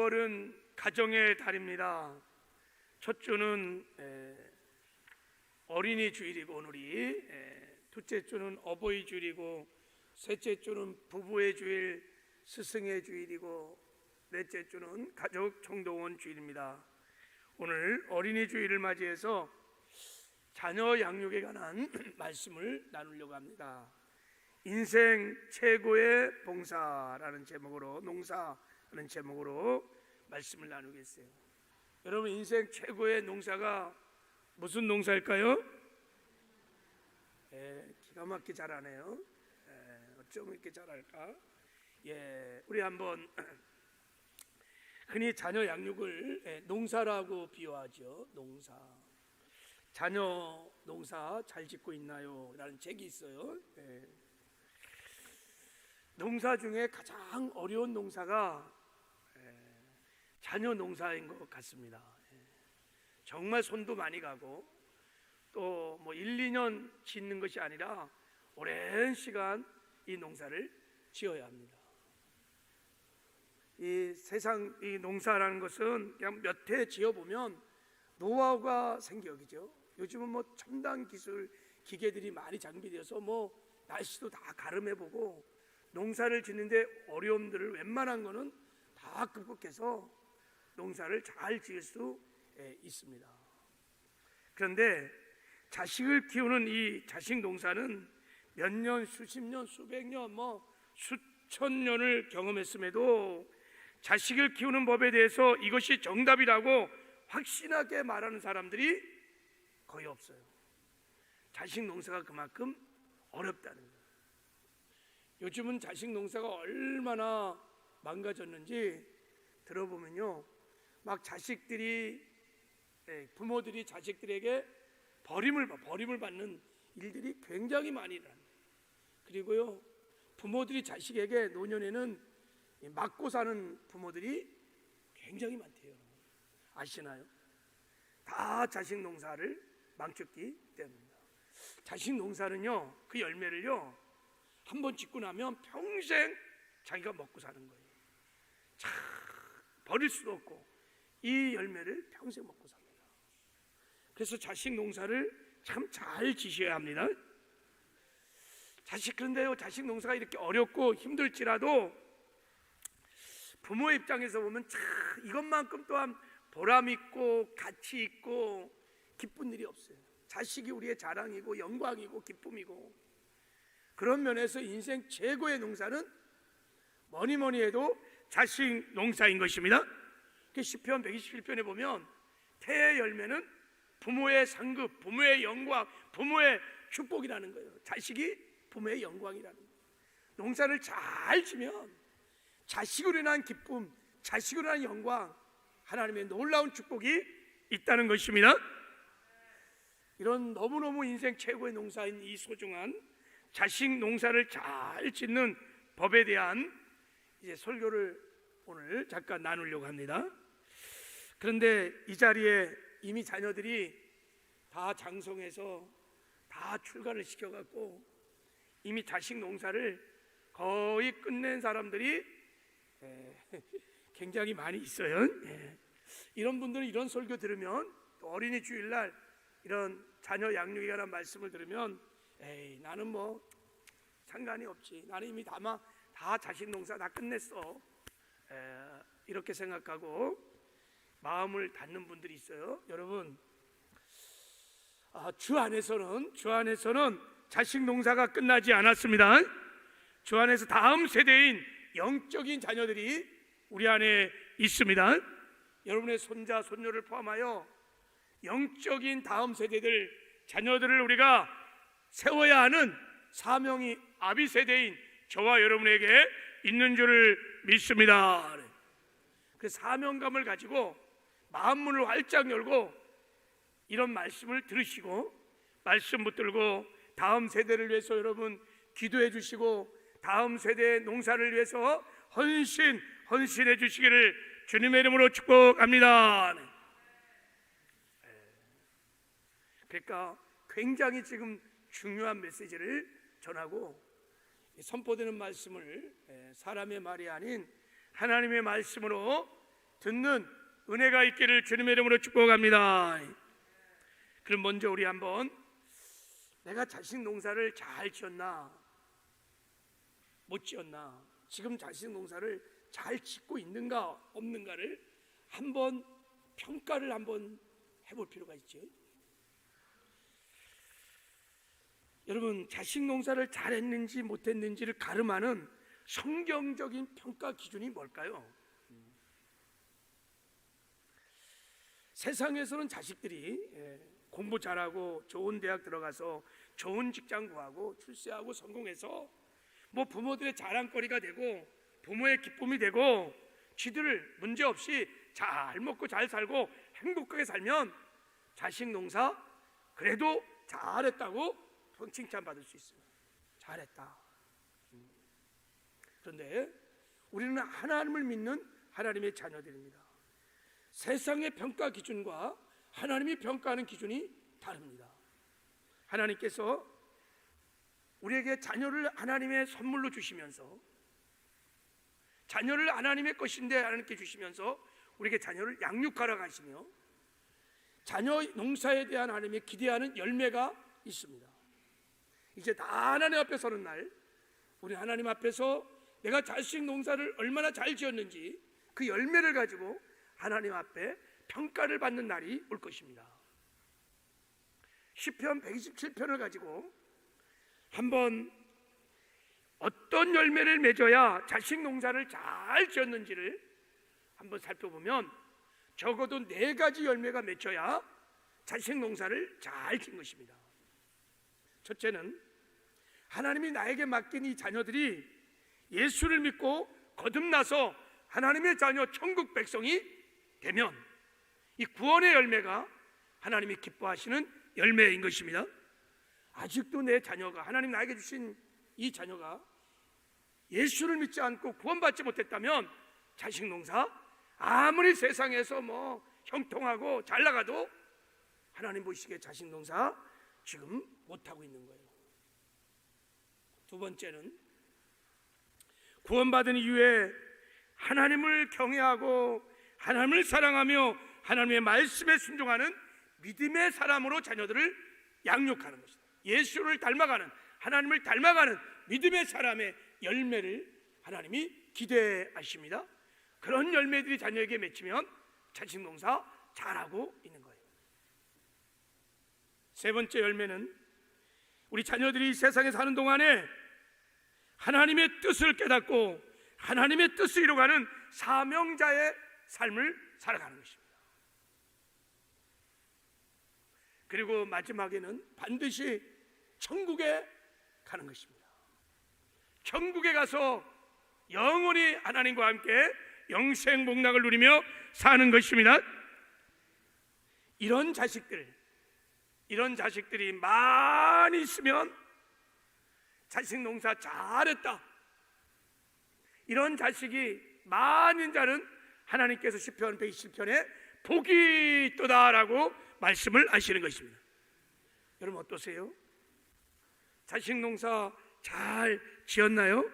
6월은 가정의 달입니다. 첫 주는 어린이 주일이고 오늘이, 둘째 주는 어버이 주일이고, 셋째 주는 부부의 주일, 스승의 주일이고, 넷째 주는 가족 총동원 주일입니다. 오늘 어린이 주일을 맞이해서 자녀 양육에 관한 말씀을 나누려고 합니다. 인생 최고의 봉사라는 제목으로, 농사라는 제목으로 말씀을 나누겠어요. 여러분, 인생 최고의 농사가 무슨 농사일까요? 기가 막히게 잘하네요. 어쩜 이렇게 잘할까? 우리 한번 흔히 자녀 양육을 농사라고 비유하죠. 농사. 자녀 농사 잘 짓고 있나요? 라는 책이 있어요. 농사 중에 가장 어려운 농사가 자녀 농사인 것 같습니다. 정말 손도 많이 가고, 또 1, 2년 짓는 것이 아니라 오랜 시간 이 농사를 지어야 합니다. 이 세상, 이 농사라는 것은 그냥 몇 해 지어보면 노하우가 생겨요. 요즘은 첨단 기술 기계들이 많이 장비되어서 날씨도 다 가름해보고, 농사를 짓는데 어려움들을 웬만한 거는 다 극복해서 농사를 잘 지을 수 있습니다. 그런데 자식을 키우는 이 자식 농사는 몇 년, 수십 년, 수백 년, 수천 년을 경험했음에도 자식을 키우는 법에 대해서 이것이 정답이라고 확신하게 말하는 사람들이 거의 없어요. 자식 농사가 그만큼 어렵다는 거예요. 요즘은 자식 농사가 얼마나 망가졌는지 들어보면요, 막 부모들이 자식들에게 버림을 받는 일들이 굉장히 많이 일어납니다. 그리고요, 부모들이 자식에게 노년에는 맞고 사는 부모들이 굉장히 많대요. 아시나요? 다 자식 농사를 망쳤기 때문입니다. 자식 농사는요, 그 열매를요, 한번 짓고 나면 평생 자기가 먹고 사는 거예요. 참 버릴 수도 없고, 이 열매를 평생 먹고 삽니다. 그래서 자식 농사를 참 잘 지셔야 합니다. 그런데요, 자식 농사가 이렇게 어렵고 힘들지라도 부모의 입장에서 보면 참 이것만큼 또한 보람 있고 가치 있고 기쁜 일이 없어요. 자식이 우리의 자랑이고 영광이고 기쁨이고, 그런 면에서 인생 최고의 농사는 뭐니 해도 자식 농사인 것입니다. 시편 121편에 보면 태의 열매는 부모의 상급, 부모의 영광, 부모의 축복이라는 거예요. 자식이 부모의 영광이라는 거예요. 농사를 잘 지면 자식으로 인한 기쁨, 자식으로 인한 영광, 하나님의 놀라운 축복이 있다는 것입니다. 이런 너무너무 인생 최고의 농사인 이 소중한 자식 농사를 잘 짓는 법에 대한 설교를 오늘 잠깐 나누려고 합니다. 그런데 이 자리에 이미 자녀들이 다 장성해서 다 출가를 시켜갖고 이미 자식 농사를 거의 끝낸 사람들이 굉장히 많이 있어요. 이런 분들은 이런 설교 들으면, 또 어린이 주일날 이런 자녀 양육에 관한 말씀을 들으면 나는 상관이 없지, 나는 이미 다 자식 농사 다 끝냈어, 이렇게 생각하고 마음을 닫는 분들이 있어요. 여러분, 주 안에서는 자식 농사가 끝나지 않았습니다. 주 안에서 다음 세대인 영적인 자녀들이 우리 안에 있습니다. 여러분의 손자, 손녀를 포함하여 영적인 다음 세대들, 자녀들을 우리가 세워야 하는 사명이 아비 세대인 저와 여러분에게 있는 줄을 믿습니다. 그 사명감을 가지고 마음문을 활짝 열고 이런 말씀을 들으시고, 말씀 붙들고 다음 세대를 위해서 여러분 기도해 주시고, 다음 세대의 농사를 위해서 헌신해 주시기를 주님의 이름으로 축복합니다. 그러니까 굉장히 지금 중요한 메시지를 전하고, 선포되는 말씀을 사람의 말이 아닌 하나님의 말씀으로 듣는 은혜가 있기를 주님의 이름으로 축복합니다. 그럼 먼저 우리 한번 내가 자식 농사를 잘 지었나 못 지었나, 지금 자식 농사를 잘 짓고 있는가 없는가를 한번 평가를 한번 해볼 필요가 있죠. 여러분, 자식 농사를 잘했는지 못했는지를 가름하는 성경적인 평가 기준이 뭘까요? 세상에서는 자식들이 공부 잘하고 좋은 대학 들어가서 좋은 직장 구하고 출세하고 성공해서 뭐 부모들의 자랑거리가 되고 부모의 기쁨이 되고 지들 문제없이 잘 먹고 잘 살고 행복하게 살면 자식 농사 그래도 잘했다고 칭찬받을 수 있어요. 잘했다. 그런데 우리는 하나님을 믿는 하나님의 자녀들입니다. 세상의 평가 기준과 하나님이 평가하는 기준이 다릅니다. 하나님께서 우리에게 자녀를 하나님의 선물로 주시면서, 자녀를 하나님의 것인데 하나님께 주시면서 우리에게 자녀를 양육하라고 하시며, 자녀 농사에 대한 하나님의 기대하는 열매가 있습니다. 이제 다 하나님 앞에 서는 날, 우리 하나님 앞에서 내가 자식 농사를 얼마나 잘 지었는지 그 열매를 가지고 하나님 앞에 평가를 받는 날이 올 것입니다. 시편 127편을 가지고 한번 어떤 열매를 맺어야 자식 농사를 잘 지었는지를 한번 살펴보면 적어도 4가지 열매가 맺혀야 자식 농사를 잘 지은 것입니다. 첫째는 하나님이 나에게 맡긴 이 자녀들이 예수를 믿고 거듭나서 하나님의 자녀 천국 백성이 되면 이 구원의 열매가 하나님이 기뻐하시는 열매인 것입니다. 아직도 내 자녀가, 하나님 나에게 주신 이 자녀가 예수를 믿지 않고 구원받지 못했다면 자식 농사 아무리 세상에서 뭐 형통하고 잘 나가도 하나님 보시기에 자식 농사 지금 못하고 있는 거예요. 두 번째는 구원받은 이후에 하나님을 경외하고 하나님을 사랑하며 하나님의 말씀에 순종하는 믿음의 사람으로 자녀들을 양육하는 것이다. 예수를 닮아가는, 하나님을 닮아가는 믿음의 사람의 열매를 하나님이 기대하십니다. 그런 열매들이 자녀에게 맺히면 자식 농사 잘하고 있는 거예요. 세 번째 열매는 우리 자녀들이 세상에 사는 동안에 하나님의 뜻을 깨닫고 하나님의 뜻을 이루어가는 사명자의 삶을 살아가는 것입니다. 그리고 마지막에는 반드시 천국에 가는 것입니다. 천국에 가서 영원히 하나님과 함께 영생 복락을 누리며 사는 것입니다. 이런 자식들이 많이 있으면 자식 농사 잘했다, 이런 자식이 많은 자는 하나님께서 시편 127편에 복이 있도다라고 말씀을 하시는 것입니다. 여러분 어떠세요? 자식 농사 잘 지었나요?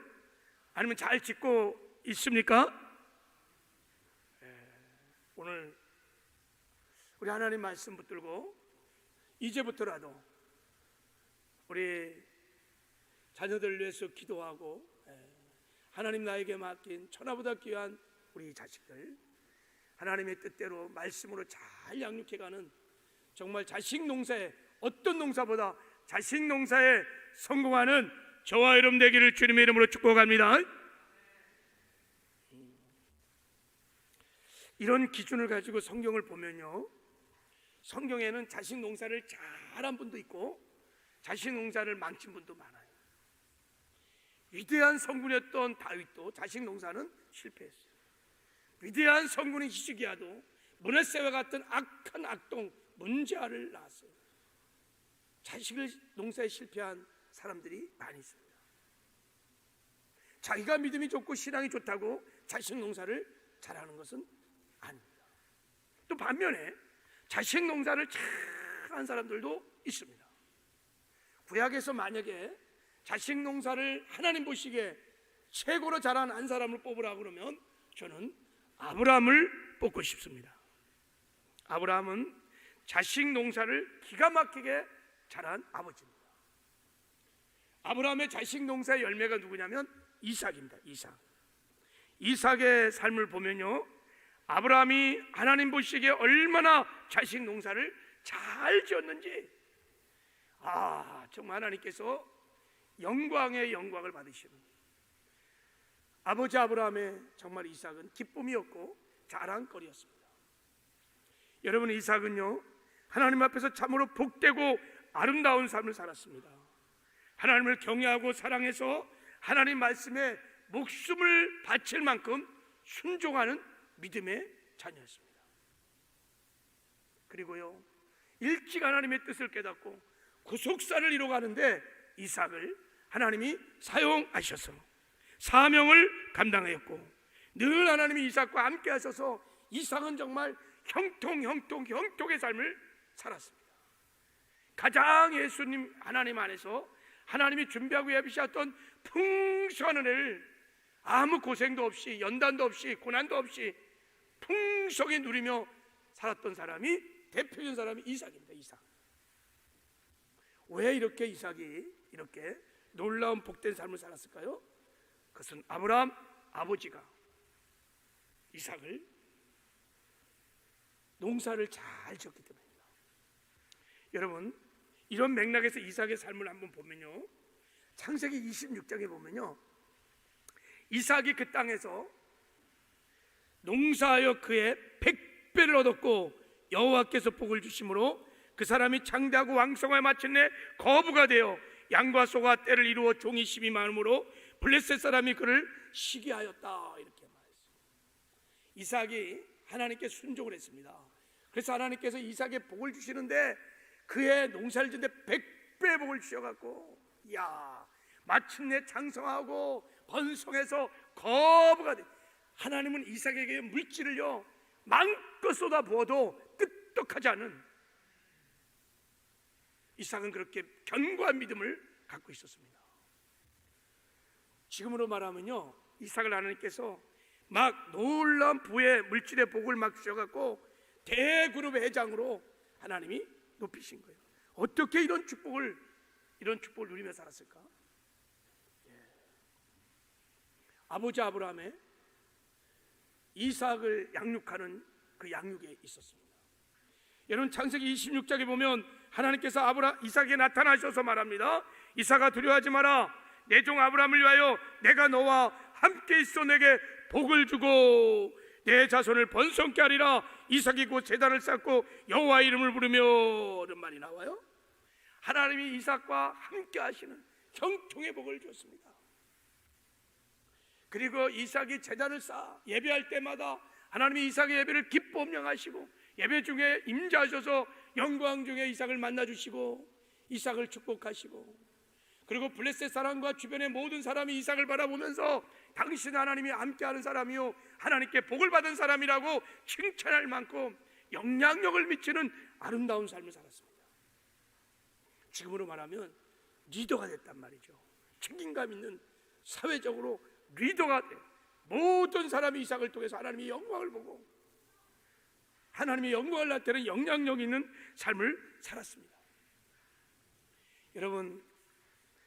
아니면 잘 짓고 있습니까? 오늘 우리 하나님 말씀 붙들고 이제부터라도 우리 자녀들을 위해서 기도하고 하나님 나에게 맡긴 천하보다 귀한 우리 자식들 하나님의 뜻대로 말씀으로 잘 양육해가는, 정말 자식 농사에, 어떤 농사보다 자식 농사에 성공하는 저와 여러분 되기를 주님의 이름으로 축복합니다. 이런 기준을 가지고 성경을 보면요, 성경에는 자식 농사를 잘한 분도 있고 자식 농사를 망친 분도 많아요. 위대한 성군이었던 다윗도 자식 농사는 실패했어요. 위대한 성군인 히스기야도 므낫세와 같은 악한 악동 문제아를 낳았어요. 자식을 농사에 실패한 사람들이 많이 있습니다. 자기가 믿음이 좋고 신앙이 좋다고 자식 농사를 잘하는 것은 아닙니다. 또 반면에 자식 농사를 잘한 사람들도 있습니다. 구약에서 만약에 자식 농사를 하나님 보시기에 최고로 잘한 한 사람을 뽑으라고 그러면 저는 아브라함을 뽑고 싶습니다. 아브라함은 자식 농사를 기가 막히게 잘한 아버지입니다. 아브라함의 자식 농사의 열매가 누구냐면 이삭입니다. 이삭의 삶을 보면요, 아브라함이 하나님 보시기에 얼마나 자식 농사를 잘 지었는지, 정말 하나님께서 영광의 영광을 받으시는, 아버지 아브라함의 정말 이삭은 기쁨이었고 자랑거리였습니다. 여러분, 이삭은요 하나님 앞에서 참으로 복되고 아름다운 삶을 살았습니다. 하나님을 경외하고 사랑해서 하나님 말씀에 목숨을 바칠 만큼 순종하는 믿음의 자녀였습니다. 그리고요, 일찍 하나님의 뜻을 깨닫고 구속사를 이뤄가는데 이삭을 하나님이 사용하셔서 사명을 감당하였고, 늘 하나님이 이삭과 함께 하셔서 이삭은 정말 형통의 삶을 살았습니다. 가장 예수님 하나님 안에서 하나님이 준비하고 예비하셨던 풍성한 은혜를 아무 고생도 없이, 연단도 없이, 고난도 없이 풍성히 누리며 살았던 사람이, 대표적인 사람이 이삭입니다. 이삭. 왜 이렇게 이삭이 이렇게 놀라운 복된 삶을 살았을까요? 그것은 아브라함 아버지가 이삭을 농사를 잘 지었기 때문입니다. 여러분, 이런 맥락에서 이삭의 삶을 한번 보면요, 창세기 26장에 보면요, 이삭이 그 땅에서 농사하여 그의 100배를 얻었고 여호와께서 복을 주심으로 그 사람이 장대하고 왕성하여 마침내 거부가 되어 양과 소가 떼를 이루어 종이 심이 많음으로 블레셋 사람이 그를 시기하였다, 이렇게 말했습니다. 이삭이 하나님께 순종을 했습니다. 그래서 하나님께서 이삭에 복을 주시는데 그의 농사를 짓는데 100배 복을 주셔갖고, 마침내 장성하고 번성해서 거부가 돼. 하나님은 이삭에게 물질을요 마음껏 쏟아 부어도 끄떡하지 않은, 이삭은 그렇게 견고한 믿음을 갖고 있었습니다. 지금으로 말하면요, 이삭을 하나님께서 막 놀라운 부의 물질의 복을 막 주셔갖고 대그룹의 회장으로 하나님이 높이신 거예요. 어떻게 이런 축복을 누리며 살았을까? 아버지 아브라함의 이삭을 양육하는 그 양육에 있었습니다. 여러분, 창세기 26장에 보면 하나님께서 이삭에게 나타나셔서 말합니다. 이삭아, 두려워하지 마라. 내 종 아브라함을 위하여 내가 너와 함께 있어 내게 복을 주고 내 자손을 번성케 하리라. 이삭이 곧 제단을 쌓고 여호와 이름을 부르며, 이런 말이 나와요. 하나님이 이삭과 함께 하시는 형통의 복을 줬습니다. 그리고 이삭이 제단을 쌓아 예배할 때마다 하나님이 이삭의 예배를 기뻐 명하시고 예배 중에 임재하셔서 영광 중에 이삭을 만나주시고 이삭을 축복하시고, 그리고 블레셋 사람과 주변의 모든 사람이 이삭을 바라보면서 당신 하나님이 함께하는 사람이요 하나님께 복을 받은 사람이라고 칭찬할 만큼 영향력을 미치는 아름다운 삶을 살았습니다. 지금으로 말하면 리더가 됐단 말이죠. 책임감 있는 사회적으로 리더가 돼. 모든 사람이 이삭을 통해서 하나님의 영광을 보고 하나님의 영광을 나타내는 영향력 있는 삶을 살았습니다. 여러분,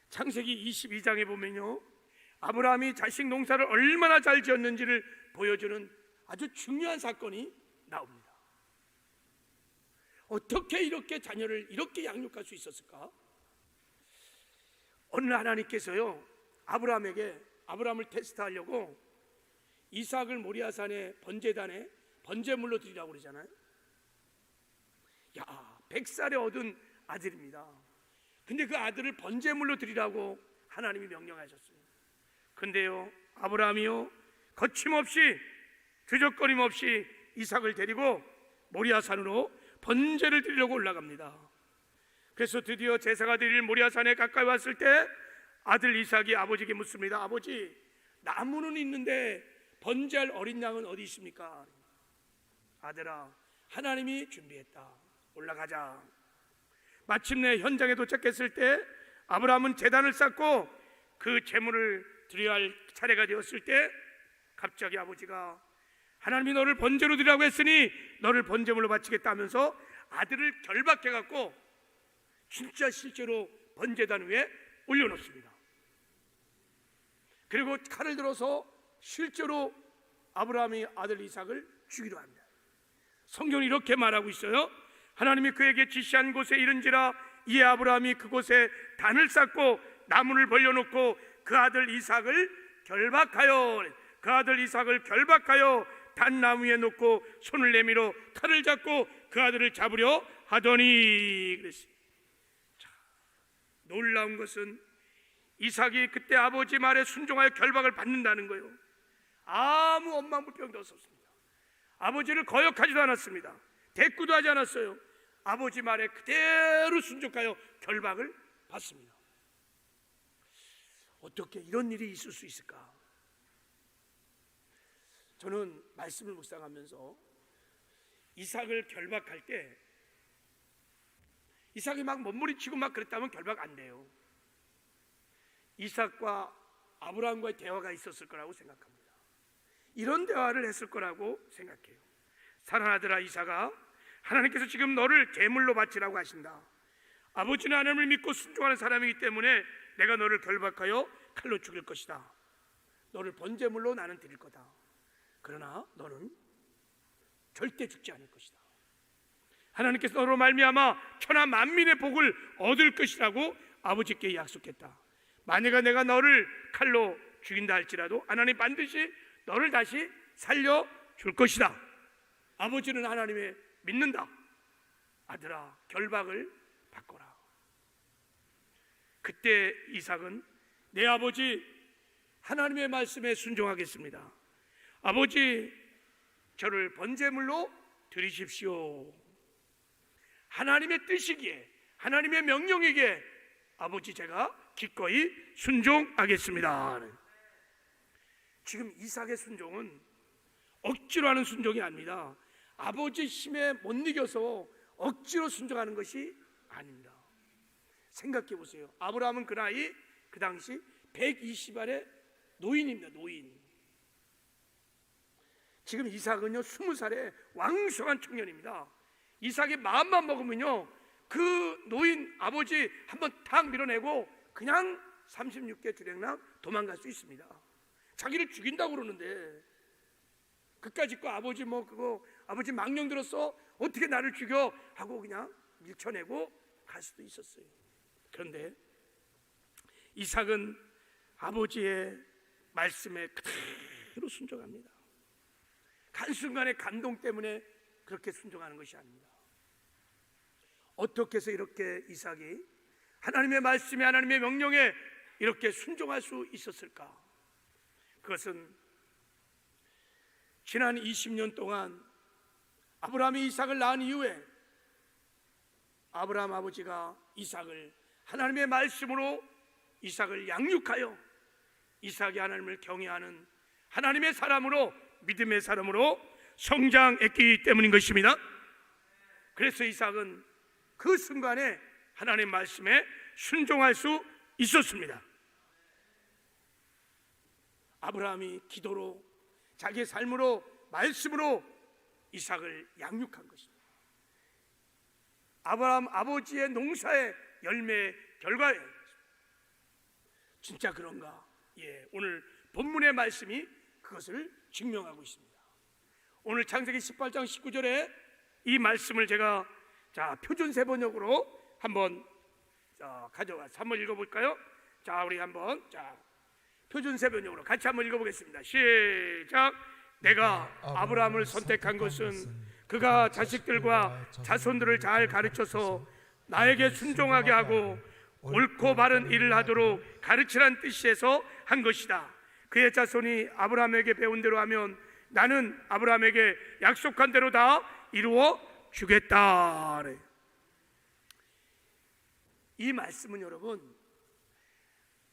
창세기 22장에 보면요, 아브라함이 자식 농사를 얼마나 잘 지었는지를 보여주는 아주 중요한 사건이 나옵니다. 어떻게 이렇게 자녀를 이렇게 양육할 수 있었을까? 어느 날 하나님께서요 아브라함을 테스트하려고 이삭을 모리아산의 번제단에 번제물로 드리라고 그러잖아요. 100살에 얻은 아들입니다. 근데 그 아들을 번제물로 드리라고 하나님이 명령하셨어요. 근데요, 아브라함이요 거침없이 드적거림 없이 이삭을 데리고 모리아산으로 번제를 드리려고 올라갑니다. 그래서 드디어 제사가 드릴 모리아산에 가까이 왔을 때 아들 이삭이 아버지에게 묻습니다. 아버지, 나무는 있는데 번제할 어린 양은 어디 있습니까? 아들아, 하나님이 준비했다. 올라가자. 마침내 현장에 도착했을 때 아브라함은 제단을 쌓고 그 제물을 드려야 할 차례가 되었을 때 갑자기 아버지가 하나님이 너를 번제로 드리라고 했으니 너를 번제물로 바치겠다 하면서 아들을 결박해 갖고 진짜 실제로 번제단 위에 올려놓습니다. 그리고 칼을 들어서 실제로 아브라함의 아들 이삭을 죽이려 합니다. 성경은 이렇게 말하고 있어요. 하나님이 그에게 지시한 곳에 이른지라 이에 아브라함이 그곳에 단을 쌓고 나무를 벌려놓고 그 아들 이삭을 결박하여 단나무에 놓고 손을 내밀어 칼을 잡고 그 아들을 잡으려 하더니 그랬어요. 자, 놀라운 것은 이삭이 그때 아버지 말에 순종하여 결박을 받는다는 거예요. 아무 원망 불평도 없었습니다. 아버지를 거역하지도 않았습니다. 대꾸도 하지 않았어요. 아버지 말에 그대로 순종하여 결박을 받습니다. 어떻게 이런 일이 있을 수 있을까? 저는 말씀을 묵상하면서 이삭을 결박할 때 이삭이 막 몸부림치고 막 그랬다면 결박 안 돼요. 이삭과 아브라함과의 대화가 있었을 거라고 생각합니다. 이런 대화를 했을 거라고 생각해요. 사랑하더라 이삭아, 하나님께서 지금 너를 제물로 바치라고 하신다. 아버지는 하나님을 믿고 순종하는 사람이기 때문에 내가 너를 결박하여 칼로 죽일 것이다. 너를 번제물로 나는 드릴 거다. 그러나 너는 절대 죽지 않을 것이다. 하나님께서 너로 말미암아 천하 만민의 복을 얻을 것이라고 아버지께 약속했다. 만약에 내가 너를 칼로 죽인다 할지라도 하나님 반드시 너를 다시 살려줄 것이다. 아버지는 하나님의 믿는다. 아들아, 결박을 바꿔라. 그때 이삭은 내 아버지 하나님의 말씀에 순종하겠습니다. 아버지, 저를 번제물로 드리십시오. 하나님의 뜻이기에, 하나님의 명령이기에 아버지 제가 기꺼이 순종하겠습니다. 지금 이삭의 순종은 억지로 하는 순종이 아닙니다. 아버지 힘에 못 이겨서 억지로 순종하는 것이 아닙니다. 생각해 보세요. 아브라함은 그 나이, 그 당시 120알의 노인입니다. 노인. 지금 이삭은요 20살의 왕성한 청년입니다. 이삭의 마음만 먹으면요 그 노인 아버지 한번 탁 밀어내고 그냥 36개 주랭랑 도망갈 수 있습니다. 자기를 죽인다고 그러는데 그까짓 거 아버지 뭐 그거 아버지 망령 들었어 어떻게 나를 죽여 하고 그냥 밀쳐내고 갈 수도 있었어요. 그런데 이삭은 아버지의 말씀에 그대로 순종합니다. 한순간의 감동 때문에 그렇게 순종하는 것이 아닙니다. 어떻게 해서 이렇게 이삭이 하나님의 말씀에 하나님의 명령에 이렇게 순종할 수 있었을까? 그것은 지난 20년 동안 아브라함이 이삭을 낳은 이후에 아브라함 아버지가 이삭을 하나님의 말씀으로 이삭을 양육하여 이삭이 하나님을 경외하는 하나님의 사람으로 믿음의 사람으로 성장했기 때문인 것입니다. 그래서 이삭은 그 순간에 하나님의 말씀에 순종할 수 있었습니다. 아브라함이 기도로 자기의 삶으로 말씀으로 이삭을 양육한 것입니다. 아브라함 아버지의 농사의 열매의 결과예요. 진짜 그런가? 예, 오늘 본문의 말씀이 그것을 증명하고 있습니다. 오늘 창세기 18장 19절에 이 말씀을 제가 표준세 번역으로 한번 가져와서 한번 읽어볼까요? 우리 한번 표준세 번역으로 같이 한번 읽어보겠습니다. 시작. 내가 아브라함을 선택한 것은 그가 자식들과 자손들을 잘 가르쳐서 나에게 순종하게 하고 옳고 바른 일을 하도록 가르치라는 뜻에서 한 것이다. 그의 자손이 아브라함에게 배운 대로 하면 나는 아브라함에게 약속한 대로 다 이루어 주겠다. 이 말씀은 여러분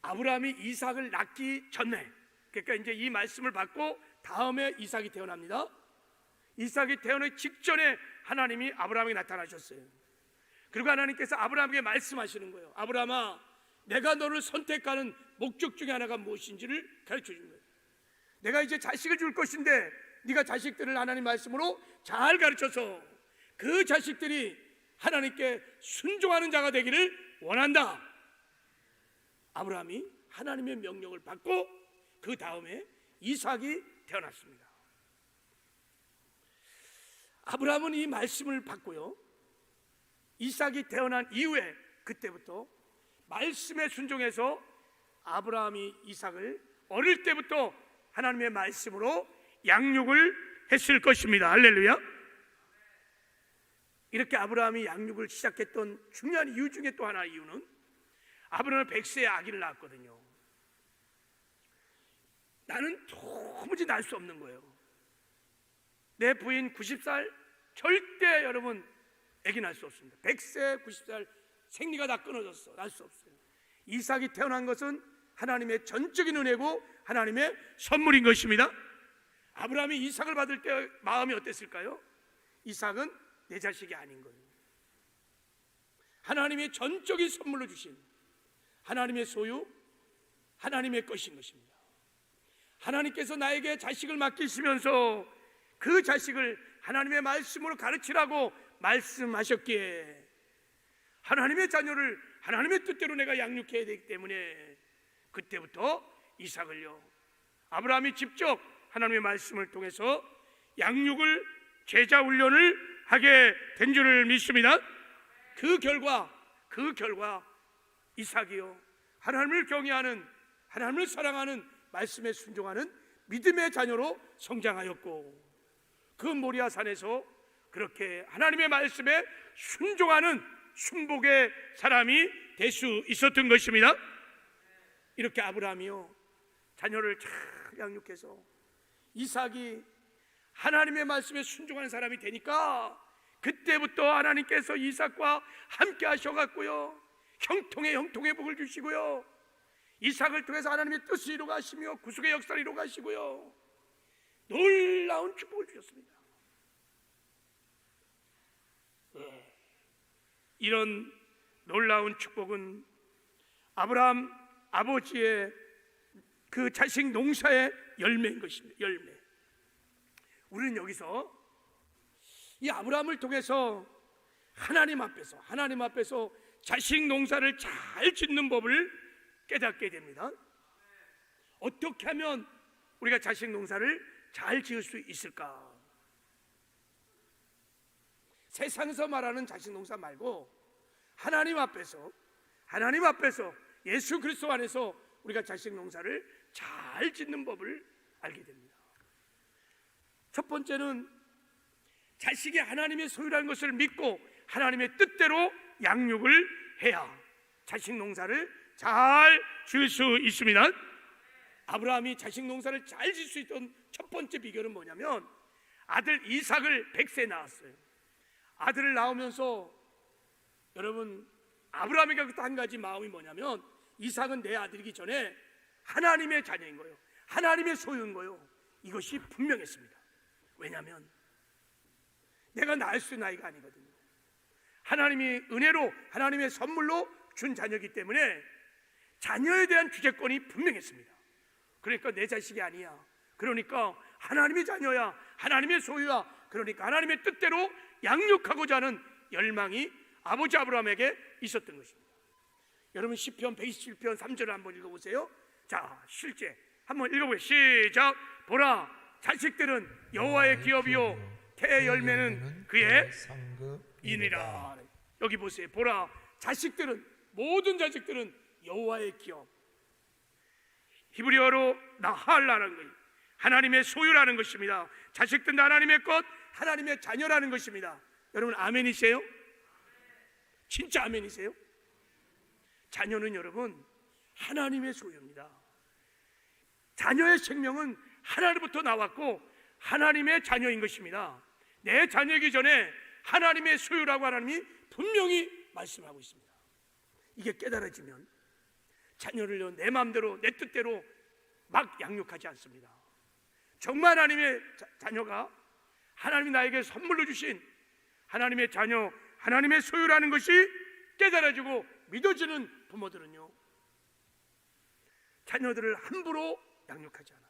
아브라함이 이삭을 낳기 전에, 그러니까 이제 이 말씀을 받고 다음에 이삭이 태어납니다. 이삭이 태어나기 직전에 하나님이 아브라함에게 나타나셨어요. 그리고 하나님께서 아브라함에게 말씀하시는 거예요. 아브라함아, 내가 너를 선택하는 목적 중에 하나가 무엇인지를 가르쳐 준 거예요. 내가 이제 자식을 줄 것인데 네가 자식들을 하나님 말씀으로 잘 가르쳐서 그 자식들이 하나님께 순종하는 자가 되기를 원한다. 아브라함이 하나님의 명령을 받고 그 다음에 이삭이 태어났습니다. 아브라함은 이 말씀을 받고요, 이삭이 태어난 이후에 그때부터 말씀에 순종해서 아브라함이 이삭을 어릴 때부터 하나님의 말씀으로 양육을 했을 것입니다. 할렐루야. 이렇게 아브라함이 양육을 시작했던 중요한 이유 중에 또 하나 이유는 아브라함은 100세에 아기를 낳았거든요. 나는 도무지 낳을 수 없는 거예요. 내 부인 90살 절대 여러분 아기 낳을 수 없습니다. 100세 90살 생리가 다 끊어졌어. 낳을 수 없어요. 이삭이 태어난 것은 하나님의 전적인 은혜고 하나님의 선물인 것입니다. 아브라함이 이삭을 받을 때 마음이 어땠을까요? 이삭은 내 자식이 아닌 거예요. 하나님의 전적인 선물로 주신 하나님의 소유, 하나님의 것인 것입니다. 하나님께서 나에게 자식을 맡기시면서 그 자식을 하나님의 말씀으로 가르치라고 말씀하셨기에 하나님의 자녀를 하나님의 뜻대로 내가 양육해야 되기 때문에 그때부터 이삭을요, 아브라함이 직접 하나님의 말씀을 통해서 양육을, 제자 훈련을 하게 된 줄을 믿습니다. 그 결과 이삭이요, 하나님을 경외하는, 하나님을 사랑하는, 말씀에 순종하는 믿음의 자녀로 성장하였고, 그 모리아 산에서 그렇게 하나님의 말씀에 순종하는 순복의 사람이 될 수 있었던 것입니다. 이렇게 아브라함이요, 자녀를 잘 양육해서 이삭이 하나님의 말씀에 순종하는 사람이 되니까 그때부터 하나님께서 이삭과 함께 하셔갖고요, 형통의 복을 주시고요, 이삭을 통해서 하나님의 뜻을 이루가시며 구속의 역사를 이루가시고요, 놀라운 축복을 주셨습니다. 이런 놀라운 축복은 아브라함 아버지의 그 자식 농사의 열매인 것입니다. 열매. 우리는 여기서 이 아브라함을 통해서 하나님 앞에서 자식 농사를 잘 짓는 법을 깨닫게 됩니다. 어떻게 하면 우리가 자식 농사를 잘 지을 수 있을까? 세상에서 말하는 자식 농사 말고 하나님 앞에서 예수 그리스도 안에서 우리가 자식 농사를 잘 짓는 법을 알게 됩니다. 첫 번째는 자식이 하나님의 소유라는 것을 믿고 하나님의 뜻대로 양육을 해야 자식 농사를 잘 지을 수 있습니다. 아브라함이 자식 농사를 잘 지을 수 있던 첫 번째 비결은 뭐냐면, 아들 이삭을 100세에 낳았어요. 아들을 낳으면서 여러분, 아브라함에게 한 가지 마음이 뭐냐면, 이삭은 내 아들이기 전에 하나님의 자녀인 거예요. 하나님의 소유인 거예요. 이것이 분명했습니다. 왜냐하면 내가 낳을 수 있는 아이가 아니거든요. 하나님이 은혜로, 하나님의 선물로 준 자녀이기 때문에 자녀에 대한 주재권이 분명했습니다. 그러니까 내 자식이 아니야. 그러니까 하나님의 자녀야. 하나님의 소유야. 그러니까 하나님의 뜻대로 양육하고자 하는 열망이 아버지 아브라함에게 있었던 것입니다. 여러분, 시편 127편 3절을 한번 읽어보세요. 자, 실제 한번 읽어보세요. 시작. 보라, 자식들은 여호와의 기업이요 태의 열매는 그의 상급이니라. 여기 보세요. 보라, 자식들은, 모든 자식들은 여호와의 기업, 히브리어로 나할라는 거예요. 하나님의 소유라는 것입니다. 자식들은 하나님의 것, 하나님의 자녀라는 것입니다. 여러분, 아멘이세요? 진짜 아멘이세요? 자녀는 여러분 하나님의 소유입니다. 자녀의 생명은 하나님부터 나왔고 하나님의 자녀인 것입니다. 내 자녀이기 전에 하나님의 소유라고 하나님이 분명히 말씀하고 있습니다. 이게 깨달아지면 자녀를 내 마음대로, 내 뜻대로 막 양육하지 않습니다. 정말 하나님의 자녀가 하나님이 나에게 선물로 주신 하나님의 자녀, 하나님의 소유라는 것이 깨달아지고 믿어지는 부모들은요, 자녀들을 함부로 양육하지 않아요.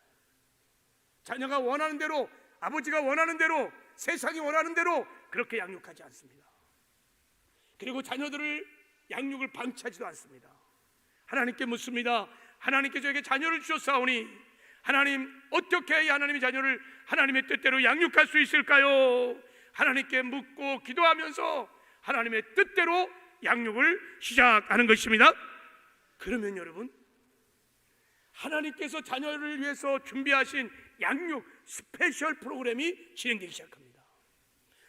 자녀가 원하는 대로 아버지가 원하는 대로, 세상이 원하는 대로 그렇게 양육하지 않습니다. 그리고 자녀들을 양육을 방치하지도 않습니다. 하나님께 묻습니다. 하나님께 저에게 자녀를 주셨사오니 하나님, 어떻게 해야 하나님의 자녀를 하나님의 뜻대로 양육할 수 있을까요? 하나님께 묻고 기도하면서 하나님의 뜻대로 양육을 시작하는 것입니다. 그러면 여러분, 하나님께서 자녀를 위해서 준비하신 양육 스페셜 프로그램이 진행되기 시작합니다.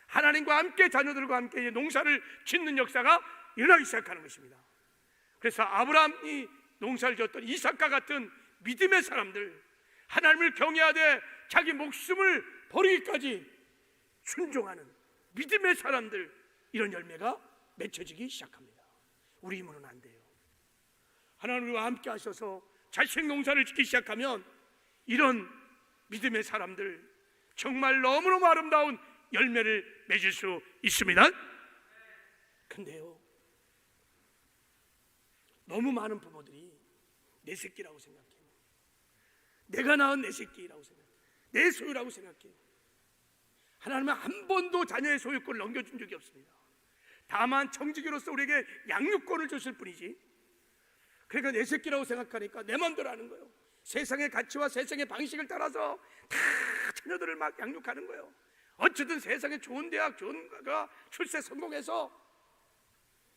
하나님과 함께, 자녀들과 함께 농사를 짓는 역사가 일어나기 시작하는 것입니다. 그래서 아브라함이 농사를 지었던 이삭과 같은 믿음의 사람들, 하나님을 경외하되 자기 목숨을 버리기까지 순종하는 믿음의 사람들, 이런 열매가 맺혀지기 시작합니다. 우리 힘으로는 안 돼요. 하나님과 함께 하셔서 자식 농사를 짓기 시작하면 이런 믿음의 사람들, 정말 너무너무 아름다운 열매를 맺을 수 있습니다. 근데요, 너무 많은 부모들이 내 새끼라고 생각해요. 내가 낳은 내 새끼라고 생각해요. 내 소유라고 생각해요. 하나님은 한 번도 자녀의 소유권을 넘겨준 적이 없습니다. 다만 청지기로서 우리에게 양육권을 줬을 뿐이지, 그러니까 내 새끼라고 생각하니까 내 마음대로 하는 거예요. 세상의 가치와 세상의 방식을 따라서 다 자녀들을 막 양육하는 거예요. 어쨌든 세상에 좋은 대학, 좋은 가 출세 성공해서,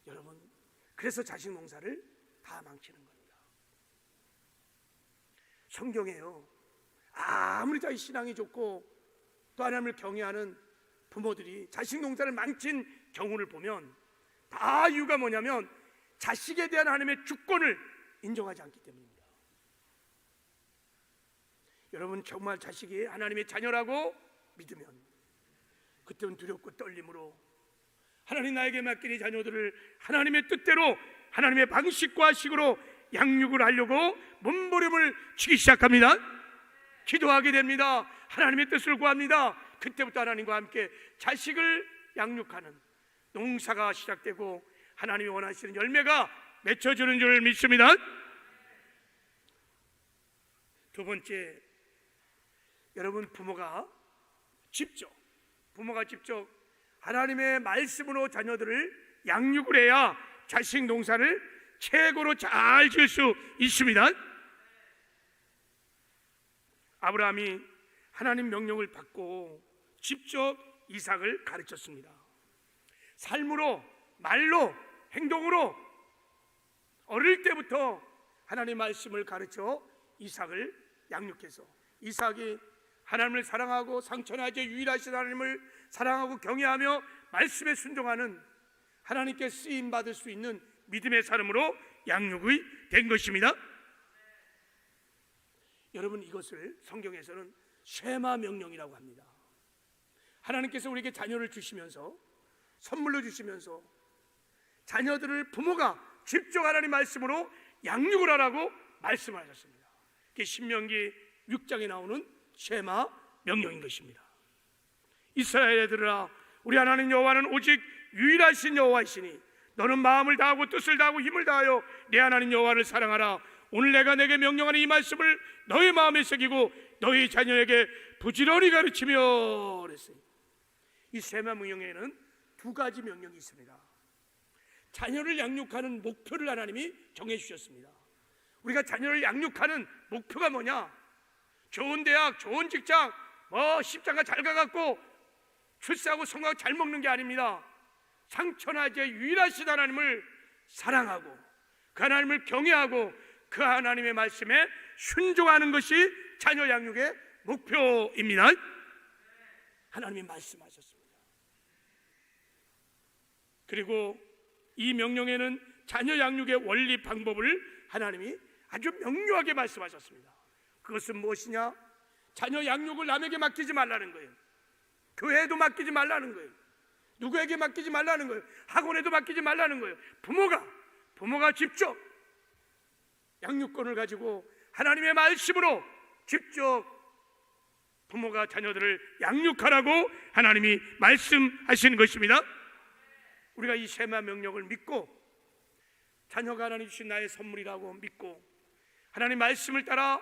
여러분, 그래서 자식 농사를 다 망치는 겁니다. 성경에요, 아무리 자기 신앙이 좋고 또 하나님을 경외하는 부모들이 자식 농사를 망친 경우를 보면 다 이유가 뭐냐면 자식에 대한 하나님의 주권을 인정하지 않기 때문입니다. 여러분, 정말 자식이 하나님의 자녀라고 믿으면 그때는 두렵고 떨림으로 하나님 나에게 맡긴 이 자녀들을 하나님의 뜻대로, 하나님의 방식과 식으로 양육을 하려고 몸부림을 치기 시작합니다. 기도하게 됩니다. 하나님의 뜻을 구합니다. 그때부터 하나님과 함께 자식을 양육하는 농사가 시작되고 하나님이 원하시는 열매가 맺혀지는 줄 믿습니다. 두 번째, 여러분, 부모가 직접 하나님의 말씀으로 자녀들을 양육을 해야 자식 농사를 최고로 잘 지을 수 있습니다. 아브라함이 하나님 명령을 받고 직접 이삭을 가르쳤습니다. 삶으로, 말로, 행동으로 어릴 때부터 하나님 말씀을 가르쳐 이삭을 양육해서 이삭이 하나님을 사랑하고 상천하제 유일하신 하나님을 사랑하고 경외하며 말씀에 순종하는, 하나님께 쓰임 받을 수 있는 믿음의 사람으로 양육이 된 것입니다. 여러분, 이것을 성경에서는 쉐마 명령이라고 합니다. 하나님께서 우리에게 자녀를 주시면서, 선물로 주시면서 자녀들을 부모가 직접 하나님 말씀으로 양육을 하라고 말씀을 하셨습니다. 그게 신명기 6장에 나오는 쉐마 명령인 것입니다. 이스라엘 애들아, 우리 하나님 여호와는 오직 유일하신 여호와이시니 너는 마음을 다하고 뜻을 다하고 힘을 다하여 내 하나님 여호와를 사랑하라. 오늘 내가 내게 명령하는 이 말씀을 너의 마음에 새기고 너희 자녀에게 부지런히 가르치며 그랬어요. 이 쉐마 명령에는 두 가지 명령이 있습니다. 자녀를 양육하는 목표를 하나님이 정해주셨습니다. 우리가 자녀를 양육하는 목표가 뭐냐? 좋은 대학, 좋은 직장, 십자가 잘 가갖고 출세하고 성공하고 잘 먹는 게 아닙니다. 상천하제 유일하신 하나님을 사랑하고 그 하나님을 경외하고 그 하나님의 말씀에 순종하는 것이 자녀 양육의 목표입니다. 하나님이 말씀하셨습니다. 그리고 이 명령에는 자녀 양육의 원리 방법을 하나님이 아주 명료하게 말씀하셨습니다. 그것은 무엇이냐? 자녀 양육을 남에게 맡기지 말라는 거예요. 교회에도 맡기지 말라는 거예요. 누구에게 맡기지 말라는 거예요. 학원에도 맡기지 말라는 거예요. 부모가 직접 양육권을 가지고 하나님의 말씀으로 직접 부모가 자녀들을 양육하라고 하나님이 말씀하시는 것입니다. 우리가 이 쉐마 명령을 믿고 자녀가 하나님 주신 나의 선물이라고 믿고 하나님 말씀을 따라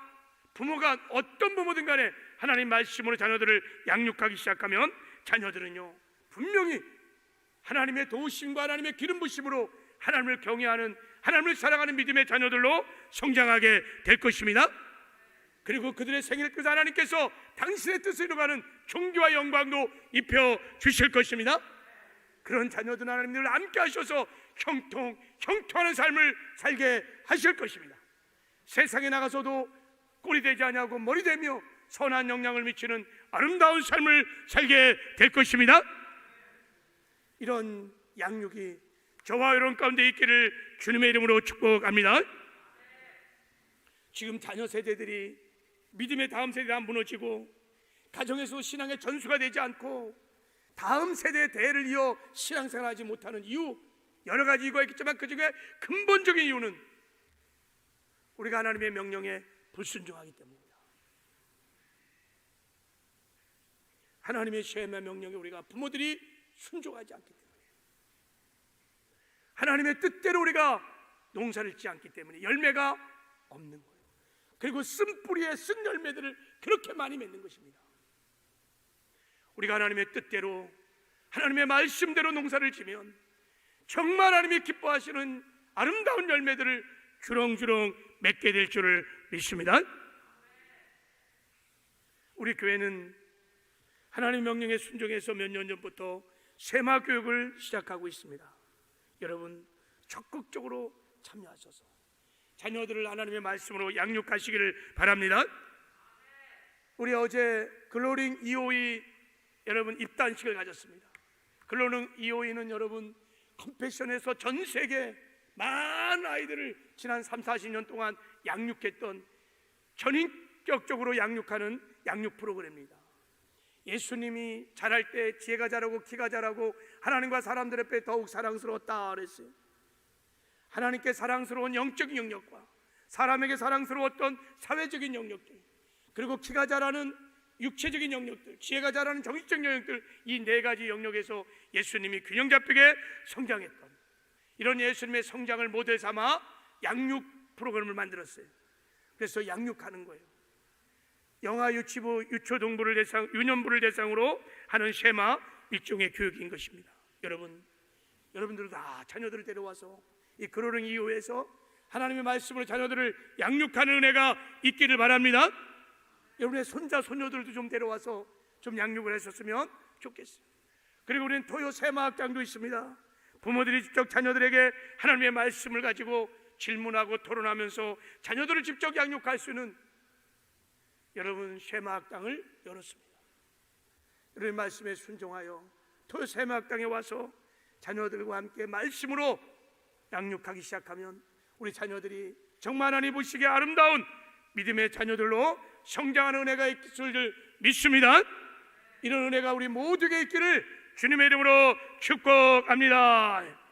부모가 어떤 부모든 간에 하나님 말씀으로 자녀들을 양육하기 시작하면 자녀들은요 분명히 하나님의 도우심과 하나님의 기름 부심으로 하나님을 경외하는, 하나님을 사랑하는 믿음의 자녀들로 성장하게 될 것입니다. 그리고 그들의 생애를 통해서 하나님께서 당신의 뜻을 이루어가는 존귀와 영광도 입혀 주실 것입니다. 그런 자녀들 하나님을 함께 하셔서 형통하는 삶을 살게 하실 것입니다. 세상에 나가서도 꼴이 되지 아니하고 머리 되며 선한 영향을 미치는 아름다운 삶을 살게 될 것입니다. 이런 양육이 저와 여러분 가운데 있기를 주님의 이름으로 축복합니다. 지금 자녀 세대들이 믿음의 다음 세대가 무너지고 가정에서 신앙의 전수가 되지 않고 다음 세대의 대를 이어 신앙생활하지 못하는 이유, 여러 가지 이유가 있겠지만 그 중에 근본적인 이유는 우리가 하나님의 명령에 불순종하기 때문입니다. 하나님의 시험의 명령에 우리가 부모들이 순종하지 않기 때문에, 하나님의 뜻대로 우리가 농사를 짓지 않기 때문에 열매가 없는 거예요. 그리고 쓴 뿌리에 쓴 열매들을 그렇게 많이 맺는 것입니다. 우리가 하나님의 뜻대로 하나님의 말씀대로 농사를 지면 정말 하나님이 기뻐하시는 아름다운 열매들을 주렁주렁 맺게 될 줄을 믿습니다. 우리 교회는 하나님의 명령에 순종해서 몇 년 전부터 세마 교육을 시작하고 있습니다. 여러분 적극적으로 참여하셔서 자녀들을 하나님의 말씀으로 양육하시기를 바랍니다. 우리 어제 글로링 EOE 여러분 입단식을 가졌습니다. 글로링 EOE는 여러분 컴패션에서 전 세계 많은 아이들을 지난 30-40년 동안 양육했던 전인격적으로 양육하는 양육 프로그램입니다. 예수님이 자랄 때 지혜가 자라고 키가 자라고 하나님과 사람들 앞에 더욱 사랑스러웠다 그랬어요. 하나님께 사랑스러운 영적인 영역과 사람에게 사랑스러웠던 사회적인 영역들, 그리고 키가 자라는 육체적인 영역들, 지혜가 자라는 정신적 영역들, 이 네 가지 영역에서 예수님이 균형 잡히게 성장했던 이런 예수님의 성장을 모델 삼아 양육 프로그램을 만들었어요. 그래서 양육하는 거예요. 영아 유치부, 유초동부를 유년부를 대상으로 하는 쉐마 일종의 교육인 것입니다. 여러분들도 다 자녀들을 데려와서 이 글로링 이후에서 하나님의 말씀으로 자녀들을 양육하는 은혜가 있기를 바랍니다. 여러분의 손자 손녀들도 좀 데려와서 좀 양육을 하셨으면 좋겠어요. 그리고 우리는 토요 세마학당도 있습니다. 부모들이 직접 자녀들에게 하나님의 말씀을 가지고 질문하고 토론하면서 자녀들을 직접 양육할 수 있는 여러분 세마학당을 열었습니다. 여러분 말씀에 순종하여 토요 세마학당에 와서 자녀들과 함께 말씀으로 양육하기 시작하면 우리 자녀들이 정말 하나님 보시기에 아름다운 믿음의 자녀들로 성장하는 은혜가 있을 줄 믿습니다. 이런 은혜가 우리 모두에게 있기를 주님의 이름으로 축복합니다.